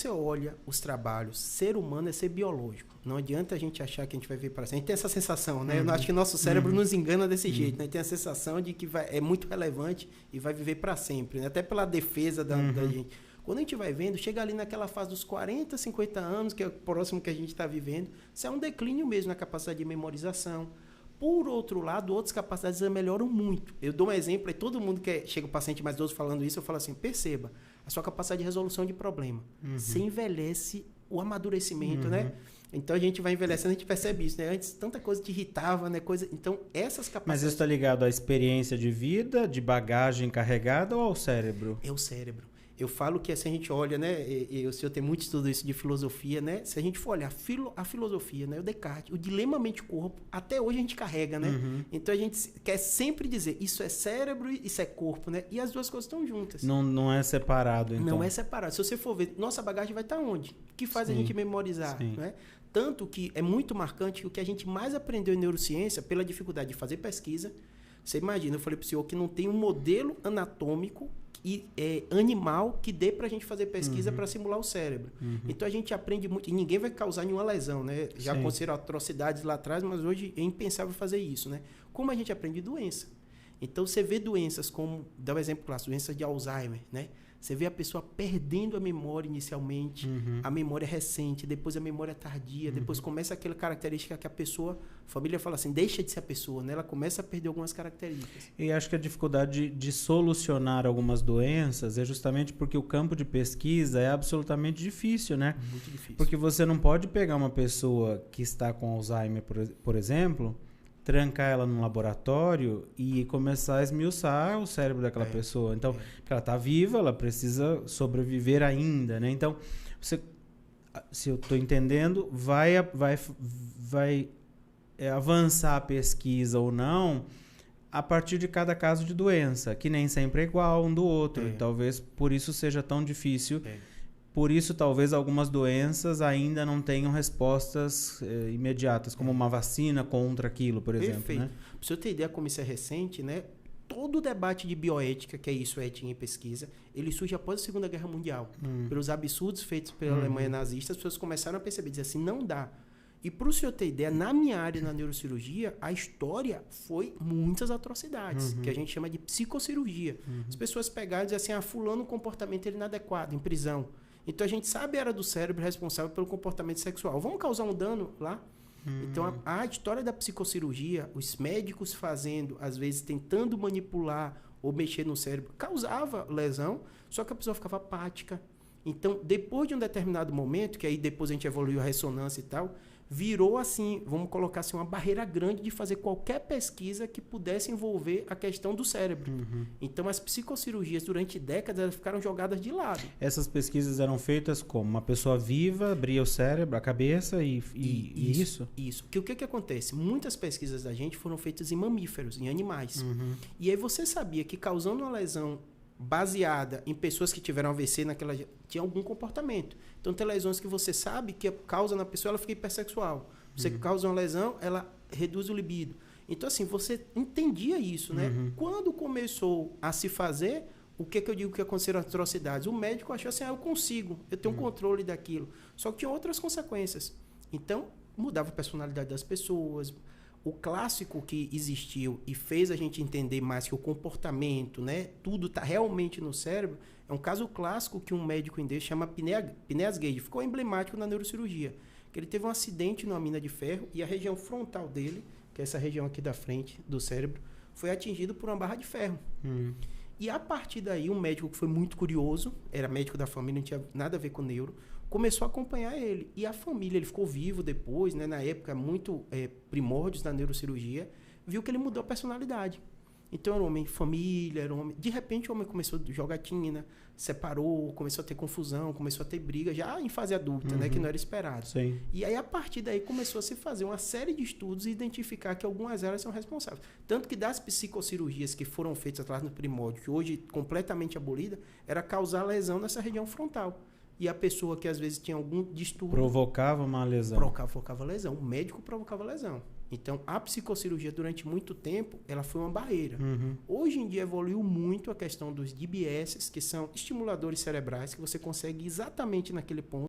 você olha os trabalhos, ser humano é ser biológico. Não adianta a gente achar que a gente vai viver para sempre. A gente tem essa sensação, né? Eu acho que nosso cérebro nos engana desse jeito, né? Tem a sensação de que é muito relevante e vai viver para sempre, né? Até pela defesa da gente. Quando a gente vai vendo, chega ali naquela fase dos 40, 50 anos, que é o próximo que a gente está vivendo, isso é um declínio mesmo na capacidade de memorização. Por outro lado, outras capacidades melhoram muito. Eu dou um exemplo, e todo mundo que chega o paciente mais idoso falando isso, eu falo assim, perceba, a sua capacidade de resolução de problema. Você envelhece o amadurecimento, né? Então, a gente vai envelhecendo, a gente percebe isso, né? Antes, tanta coisa te irritava, né? Então, essas capacidades... Mas isso está ligado à experiência de vida, de bagagem carregada ou ao cérebro? É o cérebro. Eu falo que se a gente olha, né, o senhor tem muito estudo isso de filosofia, né? Se a gente for olhar a filosofia, né, o Descartes, o dilema mente-corpo, até hoje a gente carrega, né? Então a gente quer sempre dizer, isso é cérebro e isso é corpo, né? E as duas coisas estão juntas. Não é separado, então. Não é separado. Se você for ver, nossa bagagem vai estar onde? O que faz a gente memorizar, né? Tanto que é muito marcante que o que a gente mais aprendeu em neurociência, pela dificuldade de fazer pesquisa, você imagina, eu falei para o senhor que não tem um modelo anatômico e animal que dê para a gente fazer pesquisa para simular o cérebro. Então a gente aprende muito, e ninguém vai causar nenhuma lesão, né? Já aconteceram atrocidades lá atrás, mas hoje é impensável fazer isso, né? Como a gente aprende doença. Então você vê doenças como, dá um exemplo clássico, doenças de Alzheimer, né? Você vê a pessoa perdendo a memória inicialmente, a memória recente, depois a memória tardia, depois começa aquela característica que a família fala assim, deixa de ser a pessoa, né? Ela começa a perder algumas características. E acho que a dificuldade de solucionar algumas doenças é justamente porque o campo de pesquisa é absolutamente difícil, né? Muito difícil. Porque você não pode pegar uma pessoa que está com Alzheimer, por exemplo, trancar ela num laboratório e começar a esmiuçar o cérebro daquela pessoa. Então, porque ela está viva, ela precisa sobreviver ainda, né? Então, você, se eu estou entendendo, vai avançar a pesquisa ou não a partir de cada caso de doença, que nem sempre é igual um do outro. E talvez por isso seja tão difícil. Por isso, talvez algumas doenças ainda não tenham respostas imediatas, como uma vacina contra aquilo, por exemplo. Perfeito. Né? Para você ter ideia como isso é recente, né? Todo o debate de bioética, que é isso, ética em pesquisa, ele surge após a Segunda Guerra Mundial. Pelos absurdos feitos pela Alemanha nazista, as pessoas começaram a perceber, dizer assim, não dá. E para o senhor ter ideia, na minha área, na neurocirurgia, a história foi muitas atrocidades, que a gente chama de psicocirurgia. As pessoas pegaram e diziam assim, fulano, o comportamento ele inadequado, em prisão. Então, a gente sabe a área do cérebro responsável pelo comportamento sexual. Vamos causar um dano lá? Então, a história da psicocirurgia, os médicos fazendo, às vezes, tentando manipular ou mexer no cérebro, causava lesão, só que a pessoa ficava apática. Então, depois de um determinado momento, que aí depois a gente evoluiu a ressonância e tal, virou assim, vamos colocar assim, uma barreira grande de fazer qualquer pesquisa que pudesse envolver a questão do cérebro. Então, as psicocirurgias, durante décadas, elas ficaram jogadas de lado. Essas pesquisas eram feitas como? Uma pessoa viva abria o cérebro, a cabeça e isso? Isso. Porque o que acontece? Muitas pesquisas da gente foram feitas em mamíferos, em animais. E aí você sabia que causando uma lesão baseada em pessoas que tiveram AVC tinha algum comportamento. Então, tem lesões que você sabe que a causa na pessoa, ela fica hipersexual. Você causa uma lesão, ela reduz o libido. Então, assim, você entendia isso, né? Quando começou a se fazer, o que eu digo que aconteceram atrocidades? O médico achou assim, eu consigo, eu tenho controle daquilo. Só que tinha outras consequências. Então, mudava a personalidade das pessoas. O clássico que existiu e fez a gente entender mais que o comportamento, né, tudo está realmente no cérebro, é um caso clássico que um médico inglês chama Phineas Gage, ficou emblemático na neurocirurgia, que ele teve um acidente numa mina de ferro e a região frontal dele, que é essa região aqui da frente do cérebro, foi atingido por uma barra de ferro. E a partir daí, um médico que foi muito curioso, era médico da família, não tinha nada a ver com neuro, começou a acompanhar ele. E a família, ele ficou vivo depois, né, na época, muito primórdios da neurocirurgia, viu que ele mudou a personalidade. Então, era um homem de família, era um homem... De repente, o homem começou a jogatina, separou, começou a ter confusão, começou a ter briga, já em fase adulta, né, que não era esperado. Sim. E aí, a partir daí, começou a se fazer uma série de estudos e identificar que algumas áreas são responsáveis. Tanto que das psicocirurgias que foram feitas atrás no primórdio, que hoje completamente abolida, era causar lesão nessa região frontal. E a pessoa que às vezes tinha algum distúrbio... Provocava uma lesão. Provocava lesão. O médico provocava lesão. Então, a psicocirurgia, durante muito tempo, ela foi uma barreira. Uhum. Hoje em dia, evoluiu muito a questão dos DBS, que são estimuladores cerebrais, que você consegue exatamente naquele ponto